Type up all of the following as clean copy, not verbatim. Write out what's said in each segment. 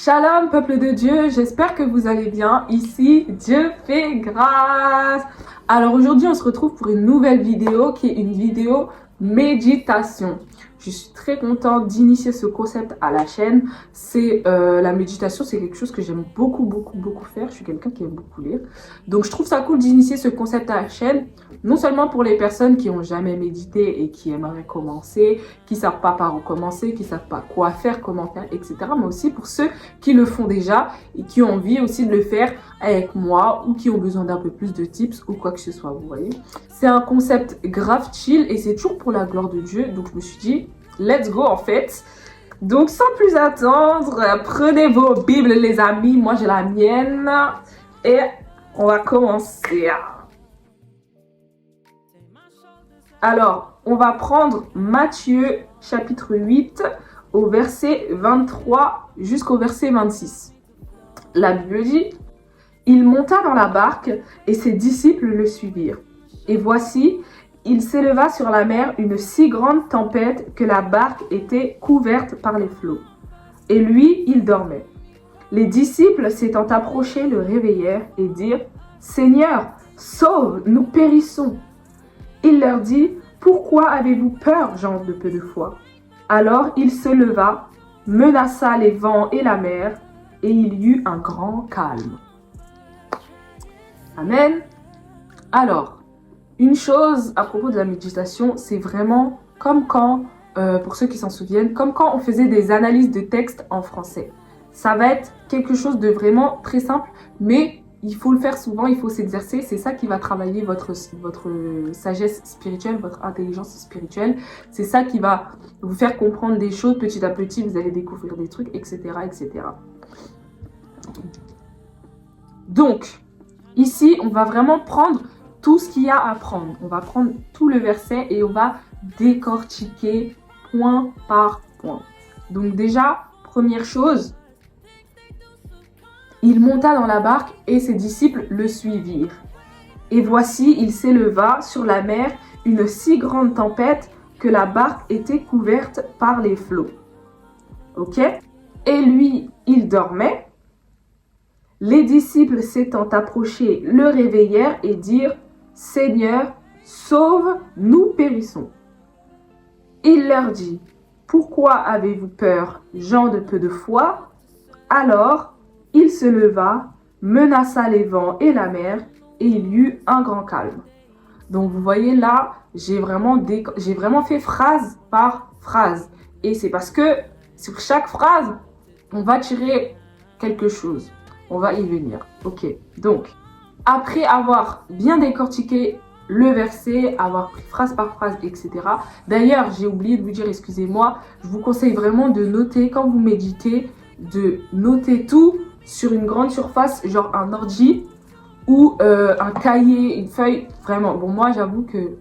Shalom, peuple de Dieu, j'espère que vous allez bien. Ici, Dieu fait grâce. Alors aujourd'hui, on se retrouve pour une nouvelle vidéo qui est une vidéo méditation. Je suis très contente d'initier ce concept à la chaîne. C'est la méditation, c'est quelque chose que j'aime beaucoup faire. Je suis quelqu'un qui aime beaucoup lire. Donc je trouve ça cool d'initier ce concept à la chaîne. Non seulement pour les personnes qui n'ont jamais médité et qui aimeraient commencer, qui ne savent pas par où commencer, qui ne savent pas quoi faire, comment faire, etc. Mais aussi pour ceux qui le font déjà et qui ont envie aussi de le faire avec moi ou qui ont besoin d'un peu plus de tips ou quoi que ce soit, vous voyez. C'est un concept grave chill et c'est toujours pour la gloire de Dieu. Donc je me suis dit, let's go en fait. Donc sans plus attendre, prenez vos bibles les amis, moi j'ai la mienne et on va commencer. Alors, on va prendre Matthieu chapitre 8 au verset 23 jusqu'au verset 26. La Bible dit, « Il monta dans la barque et ses disciples le suivirent. Et voici, il s'éleva sur la mer une si grande tempête que la barque était couverte par les flots. Et lui, il dormait. Les disciples s'étant approchés le réveillèrent et dirent, « Seigneur, sauve, nous périssons. » Il leur dit, « Pourquoi avez-vous peur, gens de peu de foi ?» Alors il se leva, menaça les vents et la mer, et il y eut un grand calme. Amen. Alors, une chose à propos de la méditation, c'est vraiment comme quand, pour ceux qui s'en souviennent, comme quand on faisait des analyses de texte en français. Ça va être quelque chose de vraiment très simple, mais il faut le faire souvent, il faut s'exercer. C'est ça qui va travailler votre sagesse spirituelle, votre intelligence spirituelle. C'est ça qui va vous faire comprendre des choses petit à petit. Vous allez découvrir des trucs, etc., etc. Donc, ici, on va vraiment prendre tout ce qu'il y a à prendre. On va prendre tout le verset et on va décortiquer point par point. Donc déjà, première chose, il monta dans la barque et ses disciples le suivirent. Et voici, il s'éleva sur la mer une si grande tempête que la barque était couverte par les flots. Ok? Et lui, il dormait. Les disciples s'étant approchés le réveillèrent et dirent, « Seigneur, sauve, nous périssons. » Il leur dit, « Pourquoi avez-vous peur, gens de peu de foi ?» Alors, il se leva, menaça les vents et la mer, et il y eut un grand calme. Donc vous voyez là, j'ai vraiment fait phrase par phrase. Et c'est parce que sur chaque phrase, on va tirer quelque chose. On va y venir. Ok, donc, après avoir bien décortiqué le verset, avoir pris phrase par phrase, etc. D'ailleurs, j'ai oublié de vous dire, excusez-moi, je vous conseille vraiment de noter, quand vous méditez, de noter tout sur une grande surface, genre un ordi ou un cahier, une feuille. Vraiment, bon, moi, j'avoue que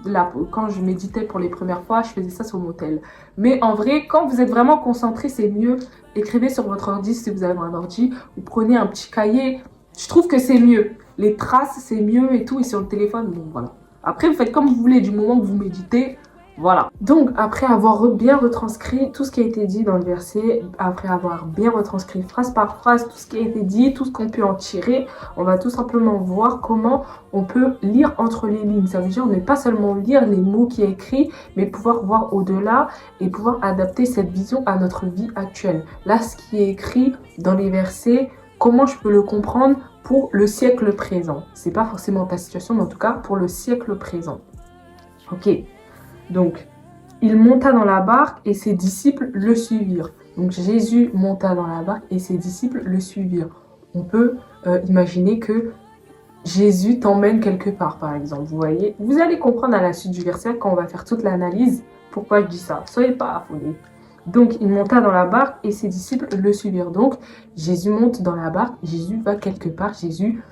là, quand je méditais pour les premières fois, je faisais ça sur mon tel. Mais en vrai, quand vous êtes vraiment concentré, c'est mieux. Écrivez sur votre ordi si vous avez un ordi ou prenez un petit cahier. Je trouve que c'est mieux. Les traces, c'est mieux et tout. Et sur le téléphone, bon, voilà. Après, vous faites comme vous voulez du moment que vous méditez. Voilà. Donc, après avoir bien retranscrit tout ce qui a été dit dans le verset, après avoir bien retranscrit phrase par phrase tout ce qui a été dit, tout ce qu'on peut en tirer, on va tout simplement voir comment on peut lire entre les lignes. Ça veut dire ne pas seulement lire les mots qui est écrit, mais pouvoir voir au-delà et pouvoir adapter cette vision à notre vie actuelle. Là, ce qui est écrit dans les versets, comment je peux le comprendre pour le siècle présent. C'est pas forcément ta situation, mais en tout cas pour le siècle présent. Ok. Donc, il monta dans la barque et ses disciples le suivirent. Donc, Jésus monta dans la barque et ses disciples le suivirent. On peut imaginer que Jésus t'emmène quelque part, par exemple. Vous voyez, vous allez comprendre à la suite du verset quand on va faire toute l'analyse pourquoi je dis ça. Soyez pas affolés. Donc, il monta dans la barque et ses disciples le suivirent. Donc, Jésus monte dans la barque, Jésus va quelque part, Jésus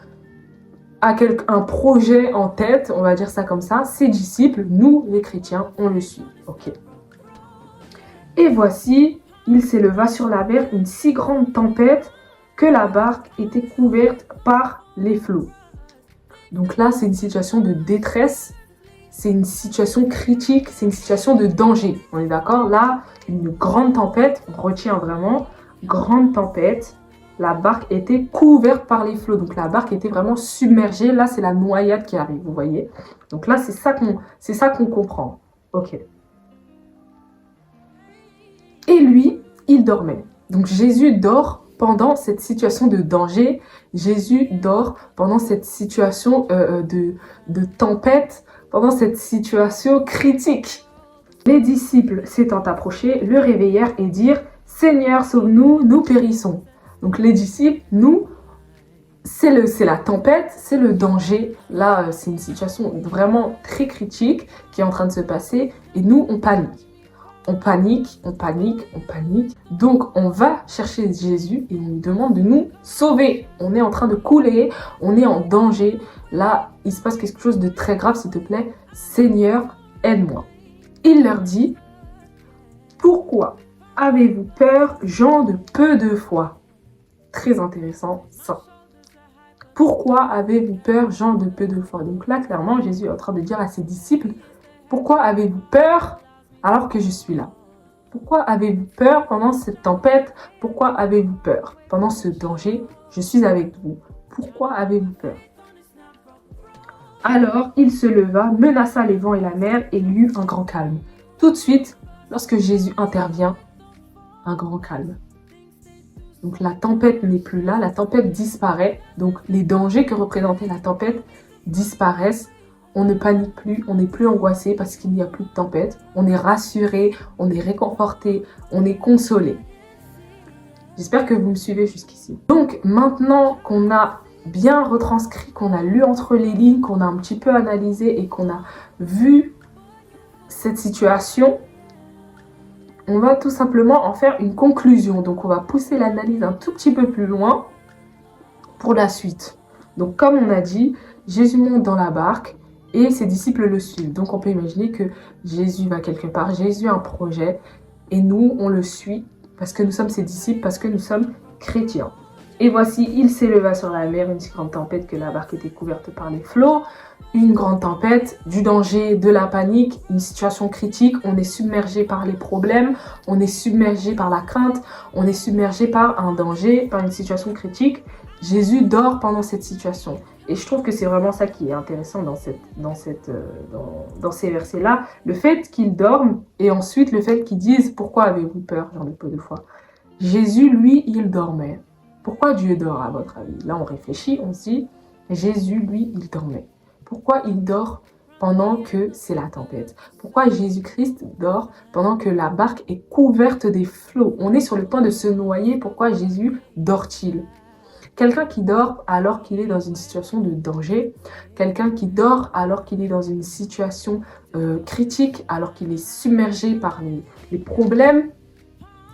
a un projet en tête, on va dire ça comme ça, ses disciples, nous les chrétiens, on le suit. Ok. Et voici, il s'éleva sur la mer une si grande tempête que la barque était couverte par les flots. Donc là, c'est une situation de détresse, c'est une situation critique, c'est une situation de danger. On est d'accord? Là, une grande tempête, on retient vraiment, grande tempête. La barque était couverte par les flots. Donc la barque était vraiment submergée. Là, c'est la noyade qui arrive, vous voyez. Donc là, c'est ça qu'on comprend. Ok. Et lui, il dormait. Donc Jésus dort pendant cette situation de danger. Jésus dort pendant cette situation de tempête, pendant cette situation critique. Les disciples s'étant approchés, le réveillèrent et dirent « Seigneur, sauve-nous, nous périssons ». Donc les disciples, nous, c'est la tempête, c'est le danger. Là, c'est une situation vraiment très critique qui est en train de se passer et nous, on panique. On panique. Donc, on va chercher Jésus et on lui demande de nous sauver. On est en train de couler, on est en danger. Là, il se passe quelque chose de très grave, s'il te plaît. Seigneur, aide-moi. Il leur dit, pourquoi avez-vous peur, gens de peu de foi? Très intéressant, ça. Pourquoi avez-vous peur, gens de peu de foi? Donc là, clairement, Jésus est en train de dire à ses disciples, pourquoi avez-vous peur alors que je suis là? Pourquoi avez-vous peur pendant cette tempête? Pourquoi avez-vous peur pendant ce danger? Je suis avec vous. Pourquoi avez-vous peur? Alors, il se leva, menaça les vents et la mer et il y eut un grand calme. Tout de suite, lorsque Jésus intervient, un grand calme. Donc la tempête n'est plus là, la tempête disparaît. Donc les dangers que représentait la tempête disparaissent. On ne panique plus, on n'est plus angoissé parce qu'il n'y a plus de tempête. On est rassuré, on est réconforté, on est consolé. J'espère que vous me suivez jusqu'ici. Donc maintenant qu'on a bien retranscrit, qu'on a lu entre les lignes, qu'on a un petit peu analysé et qu'on a vu cette situation, on va tout simplement en faire une conclusion. Donc on va pousser l'analyse un tout petit peu plus loin pour la suite. Donc comme on a dit, Jésus monte dans la barque et ses disciples le suivent. Donc on peut imaginer que Jésus va quelque part, Jésus a un projet et nous on le suit parce que nous sommes ses disciples, parce que nous sommes chrétiens. Et voici, il s'éleva sur la mer une si grande tempête que la barque était couverte par les flots. Une grande tempête, du danger, de la panique, une situation critique. On est submergé par les problèmes, on est submergé par la crainte, on est submergé par un danger, par une situation critique. Jésus dort pendant cette situation. Et je trouve que c'est vraiment ça qui est intéressant dans ces versets-là. Le fait qu'il dorme et ensuite le fait qu'ils disent « Pourquoi avez-vous peur ?» J'en ai peu de fois. Jésus, lui, il dormait. Pourquoi Dieu dort à votre avis? Là, on réfléchit, on se dit, Jésus, lui, il dormait. Pourquoi il dort pendant que c'est la tempête? Pourquoi Jésus-Christ dort pendant que la barque est couverte des flots? On est sur le point de se noyer, pourquoi Jésus dort-il? Quelqu'un qui dort alors qu'il est dans une situation de danger, quelqu'un qui dort alors qu'il est dans une situation critique, alors qu'il est submergé par les problèmes,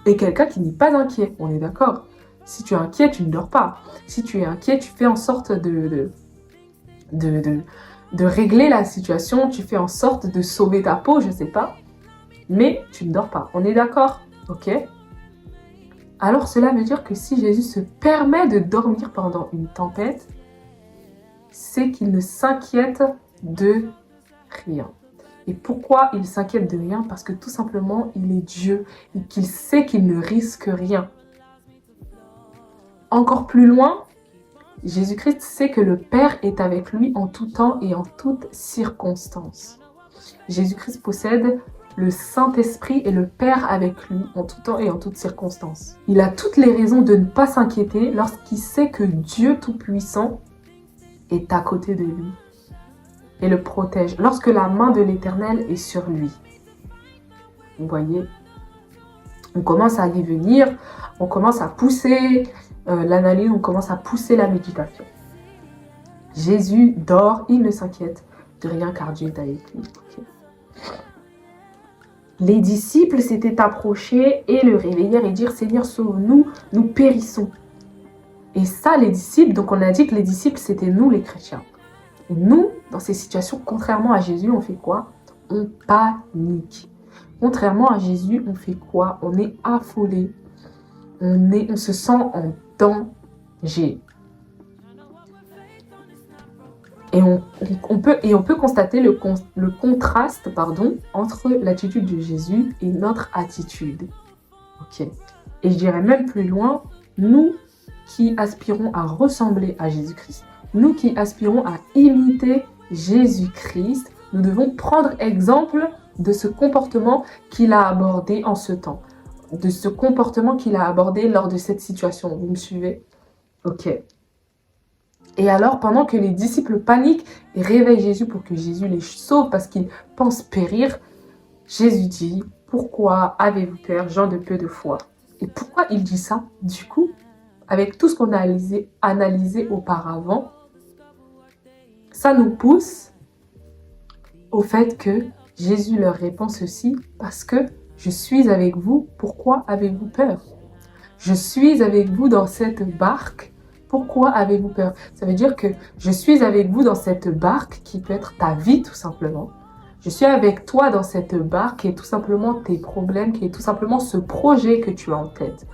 et quelqu'un qui n'est pas inquiet, on est d'accord? Si tu es inquiet, tu ne dors pas. Si tu es inquiet, tu fais en sorte de régler la situation, tu fais en sorte de sauver ta peau, je ne sais pas. Mais tu ne dors pas. On est d'accord? Ok? Alors cela veut dire que si Jésus se permet de dormir pendant une tempête, c'est qu'il ne s'inquiète de rien. Et pourquoi il s'inquiète de rien? Parce que tout simplement, il est Dieu et qu'il sait qu'il ne risque rien. Encore plus loin, Jésus-Christ sait que le Père est avec lui en tout temps et en toutes circonstances. Jésus-Christ possède le Saint-Esprit et le Père avec lui en tout temps et en toutes circonstances. Il a toutes les raisons de ne pas s'inquiéter lorsqu'il sait que Dieu Tout-Puissant est à côté de lui et le protège, lorsque la main de l'Éternel est sur lui. Vous voyez, on commence à y venir, on commence à pousser l'analyse, on commence à pousser la méditation. Jésus dort, il ne s'inquiète de rien car Dieu est avec lui. Okay. Les disciples s'étaient approchés et le réveillèrent et dirent « Seigneur, sauve-nous, nous périssons ». Et ça, les disciples, donc on a dit que les disciples, c'était nous les chrétiens. Et nous, dans ces situations, contrairement à Jésus, on fait quoi? On panique. Contrairement à Jésus, on fait quoi? On est affolé. On se sent en danger. Et on peut constater le contraste entre l'attitude de Jésus et notre attitude. Ok. Et je dirais même plus loin, nous qui aspirons à ressembler à Jésus-Christ, nous qui aspirons à imiter Jésus-Christ, nous devons prendre exemple de ce comportement qu'il a abordé en ce temps, de ce comportement qu'il a abordé lors de cette situation. Vous me suivez? Ok. Et alors, pendant que les disciples paniquent et réveillent Jésus pour que Jésus les sauve parce qu'ils pensent périr, Jésus dit, « Pourquoi avez-vous peur, gens de peu de foi ?» Et pourquoi il dit ça? Du coup, avec tout ce qu'on a analysé auparavant, ça nous pousse au fait que Jésus leur répond ceci, parce que je suis avec vous, pourquoi avez-vous peur? Je suis avec vous dans cette barque, pourquoi avez-vous peur? Ça veut dire que je suis avec vous dans cette barque qui peut être ta vie tout simplement. Je suis avec toi dans cette barque qui est tout simplement tes problèmes, qui est tout simplement ce projet que tu as en tête.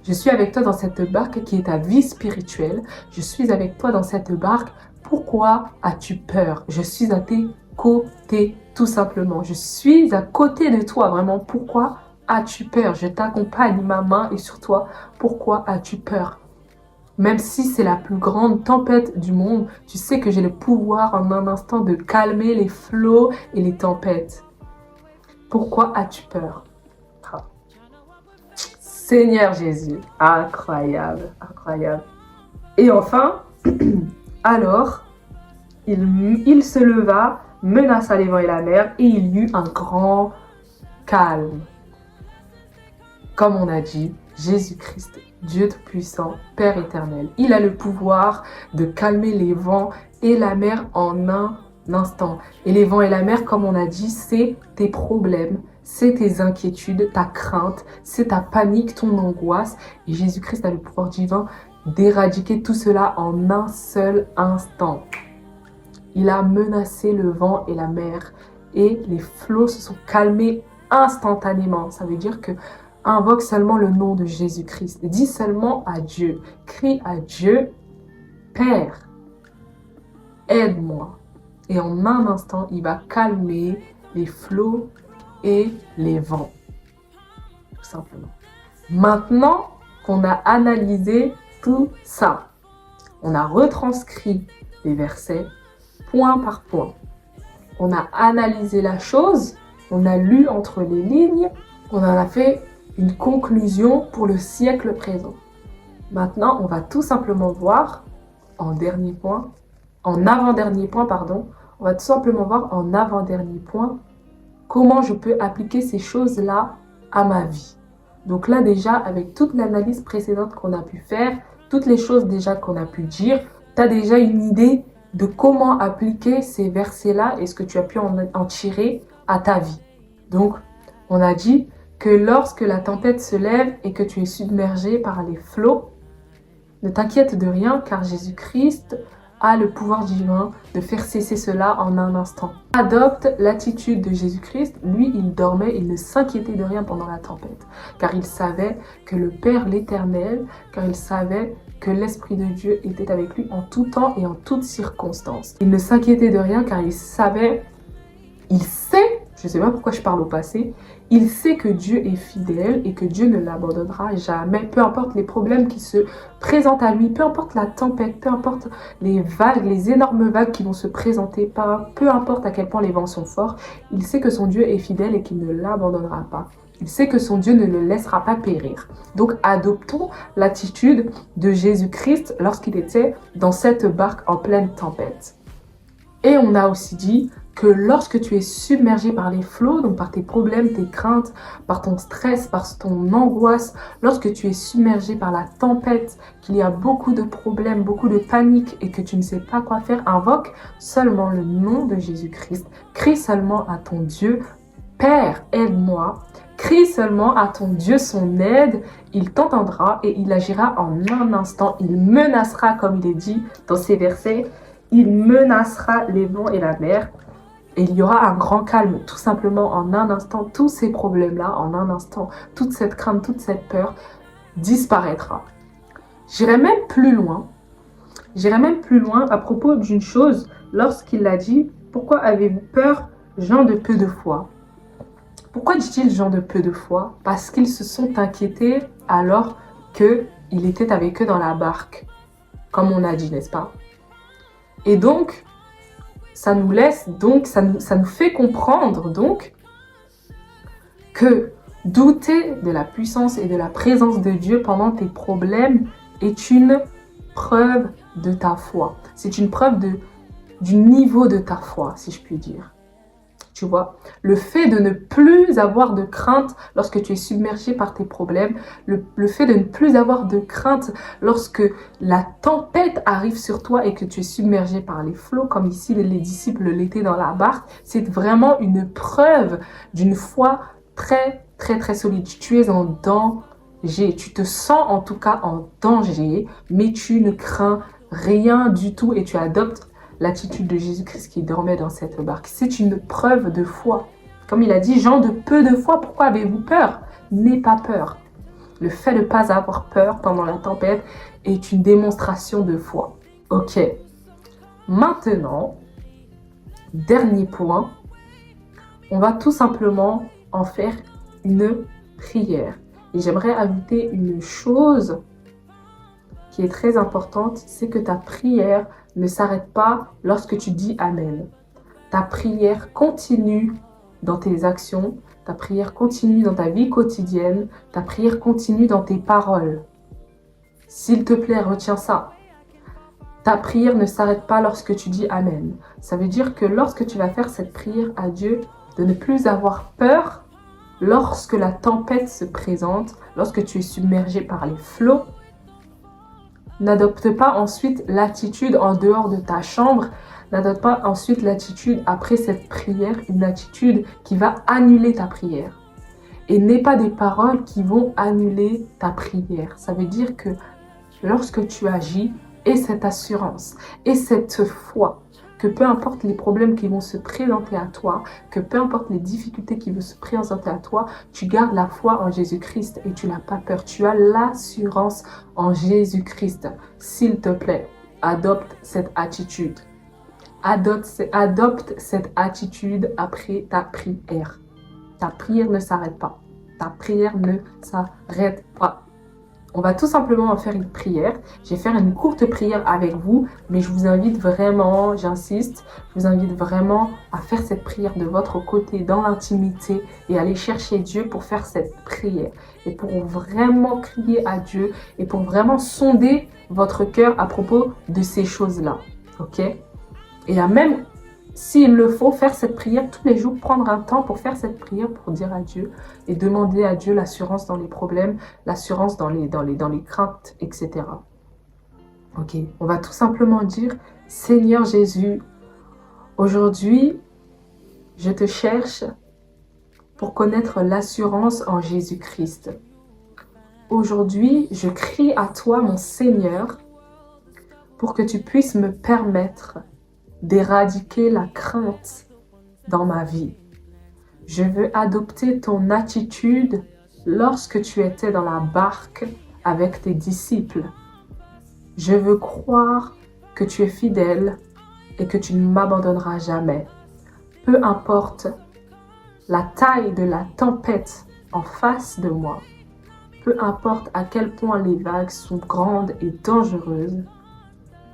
Je suis avec toi dans cette barque qui est ta vie spirituelle. Je suis avec toi dans cette barque. Pourquoi as-tu peur? Je suis à tes côtés, tout simplement. Je suis à côté de toi, vraiment. Pourquoi as-tu peur? Je t'accompagne, ma main est sur toi. Pourquoi as-tu peur? Même si c'est la plus grande tempête du monde, tu sais que j'ai le pouvoir en un instant de calmer les flots et les tempêtes. Pourquoi as-tu peur? Seigneur Jésus, incroyable, incroyable. Et enfin, alors, il se leva, menaça les vents et la mer, et il y eut un grand calme. Comme on a dit, Jésus-Christ, Dieu Tout-Puissant, Père éternel, il a le pouvoir de calmer les vents et la mer en un instant. Et les vents et la mer, comme on a dit, c'est tes problèmes, c'est tes inquiétudes, ta crainte, c'est ta panique, ton angoisse. Et Jésus-Christ a le pouvoir divin d'éradiquer tout cela en un seul instant. Il a menacé le vent et la mer et les flots se sont calmés instantanément. Ça veut dire que invoque seulement le nom de Jésus-Christ. Dis seulement à Dieu. Crie à Dieu, Père, aide-moi. Et en un instant, il va calmer les flots et les vents. Tout simplement. Maintenant qu'on a analysé tout ça, on a retranscrit les versets point par point. On a analysé la chose, on a lu entre les lignes, on en a fait une conclusion pour le siècle présent. Maintenant, on va tout simplement voir en avant-dernier point, on va tout simplement voir en avant-dernier point comment je peux appliquer ces choses-là à ma vie. Donc là déjà, avec toute l'analyse précédente qu'on a pu faire, toutes les choses déjà qu'on a pu dire, tu as déjà une idée de comment appliquer ces versets-là et ce que tu as pu en tirer à ta vie. Donc, on a dit que lorsque la tempête se lève et que tu es submergé par les flots, ne t'inquiète de rien car Jésus-Christ a le pouvoir divin de faire cesser cela en un instant. Adopte l'attitude de Jésus-Christ. Lui, il dormait, il ne s'inquiétait de rien pendant la tempête car il savait que le Père l'Éternel, car il savait que l'Esprit de Dieu était avec lui en tout temps et en toutes circonstances. Il ne s'inquiétait de rien car il sait, je ne sais pas pourquoi je parle au passé, il sait que Dieu est fidèle et que Dieu ne l'abandonnera jamais. Peu importe les problèmes qui se présentent à lui, peu importe la tempête, peu importe les vagues, les énormes vagues qui vont se présenter, peu importe à quel point les vents sont forts, il sait que son Dieu est fidèle et qu'il ne l'abandonnera pas. Il sait que son Dieu ne le laissera pas périr. Donc adoptons l'attitude de Jésus-Christ lorsqu'il était dans cette barque en pleine tempête. Et on a aussi dit que lorsque tu es submergé par les flots, donc par tes problèmes, tes craintes, par ton stress, par ton angoisse, lorsque tu es submergé par la tempête, qu'il y a beaucoup de problèmes, beaucoup de panique et que tu ne sais pas quoi faire, invoque seulement le nom de Jésus-Christ. Crie seulement à ton Dieu, Père, aide-moi. Crie seulement à ton Dieu son aide, il t'entendra et il agira en un instant. Il menacera, comme il est dit dans ces versets, il menacera les vents et la mer. Et il y aura un grand calme, tout simplement en un instant, tous ces problèmes-là, en un instant, toute cette crainte, toute cette peur disparaîtra. J'irai même plus loin à propos d'une chose lorsqu'il a dit « Pourquoi avez-vous peur, gens de peu de foi ?» Pourquoi dit-il gens de peu de foi? Parce qu'ils se sont inquiétés alors qu'il était avec eux dans la barque, comme on a dit, n'est-ce pas? Et donc, ça nous fait comprendre donc que douter de la puissance et de la présence de Dieu pendant tes problèmes est une preuve de ta foi. C'est une preuve du niveau de ta foi, si je puis dire. Tu vois, le fait de ne plus avoir de crainte lorsque tu es submergé par tes problèmes, le fait de ne plus avoir de crainte lorsque la tempête arrive sur toi et que tu es submergé par les flots, comme ici les disciples l'étaient dans la barque, c'est vraiment une preuve d'une foi très, très, très solide. Tu es en danger, tu te sens en tout cas en danger, mais tu ne crains rien du tout et tu adoptes l'attitude de Jésus-Christ qui dormait dans cette barque. C'est une preuve de foi. Comme il a dit, gens de peu de foi, pourquoi avez-vous peur? N'aie pas peur. Le fait de ne pas avoir peur pendant la tempête est une démonstration de foi. Ok. Maintenant, dernier point, on va tout simplement en faire une prière. Et j'aimerais ajouter une chose qui est très importante, c'est que ta prière ne s'arrête pas lorsque tu dis Amen. Ta prière continue dans tes actions, ta prière continue dans ta vie quotidienne, ta prière continue dans tes paroles. S'il te plaît, retiens ça. Ta prière ne s'arrête pas lorsque tu dis Amen. Ça veut dire que lorsque tu vas faire cette prière à Dieu, de ne plus avoir peur lorsque la tempête se présente, lorsque tu es submergé par les flots, n'adopte pas ensuite l'attitude en dehors de ta chambre, n'adopte pas ensuite l'attitude après cette prière, une attitude qui va annuler ta prière. Et n'aie pas des paroles qui vont annuler ta prière. Ça veut dire que lorsque tu agis, aie cette assurance, et cette foi, que peu importe les problèmes qui vont se présenter à toi, que peu importe les difficultés qui vont se présenter à toi, tu gardes la foi en Jésus-Christ et tu n'as pas peur. Tu as l'assurance en Jésus-Christ. S'il te plaît, adopte cette attitude. Adopte cette attitude après ta prière. Ta prière ne s'arrête pas. Ta prière ne s'arrête pas. On va tout simplement en faire une prière. Je vais faire une courte prière avec vous, mais je vous invite vraiment, j'insiste, je vous invite vraiment à faire cette prière de votre côté, dans l'intimité, et aller chercher Dieu pour faire cette prière. Et pour vraiment crier à Dieu, et pour vraiment sonder votre cœur à propos de ces choses-là. Ok? Et à même, s'il le faut, faire cette prière tous les jours, prendre un temps pour faire cette prière, pour dire à Dieu et demander à Dieu l'assurance dans les problèmes, l'assurance dans les craintes, etc. Ok, on va tout simplement dire, Seigneur Jésus, aujourd'hui, je te cherche pour connaître l'assurance en Jésus-Christ. Aujourd'hui, je crie à toi, mon Seigneur, pour que tu puisses me permettre d'éradiquer la crainte dans ma vie. Je veux adopter ton attitude lorsque tu étais dans la barque avec tes disciples. Je veux croire que tu es fidèle et que tu ne m'abandonneras jamais. Peu importe la taille de la tempête en face de moi, peu importe à quel point les vagues sont grandes et dangereuses,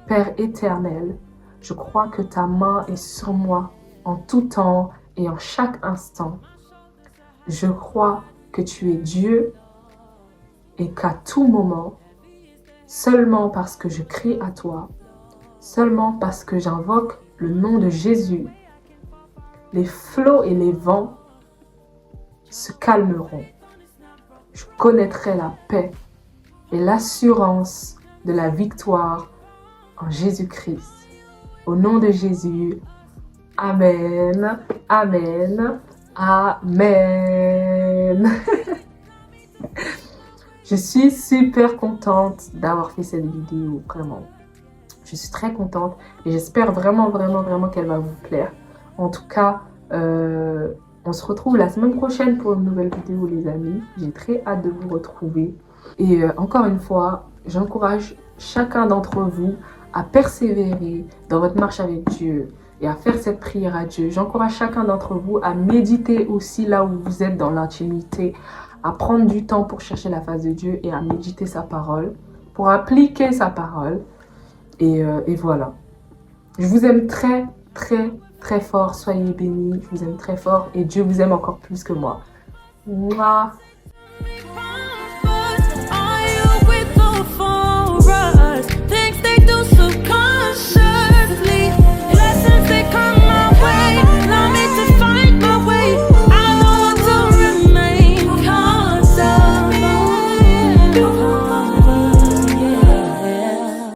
Père éternel, je crois que ta main est sur moi en tout temps et en chaque instant. Je crois que tu es Dieu et qu'à tout moment, seulement parce que je crie à toi, seulement parce que j'invoque le nom de Jésus, les flots et les vents se calmeront. Je connaîtrai la paix et l'assurance de la victoire en Jésus-Christ. Au nom de Jésus, Amen, Amen, Amen. Je suis super contente d'avoir fait cette vidéo, vraiment. Je suis très contente et j'espère vraiment qu'elle va vous plaire. En tout cas, on se retrouve la semaine prochaine pour une nouvelle vidéo, les amis. J'ai très hâte de vous retrouver. Et encore une fois, j'encourage chacun d'entre vous à persévérer dans votre marche avec Dieu et à faire cette prière à Dieu. J'encourage chacun d'entre vous à méditer aussi là où vous êtes dans l'intimité, à prendre du temps pour chercher la face de Dieu et à méditer sa parole, pour appliquer sa parole. Et voilà. Je vous aime très, très, très fort. Soyez bénis. Je vous aime très fort et Dieu vous aime encore plus que moi. Mouah.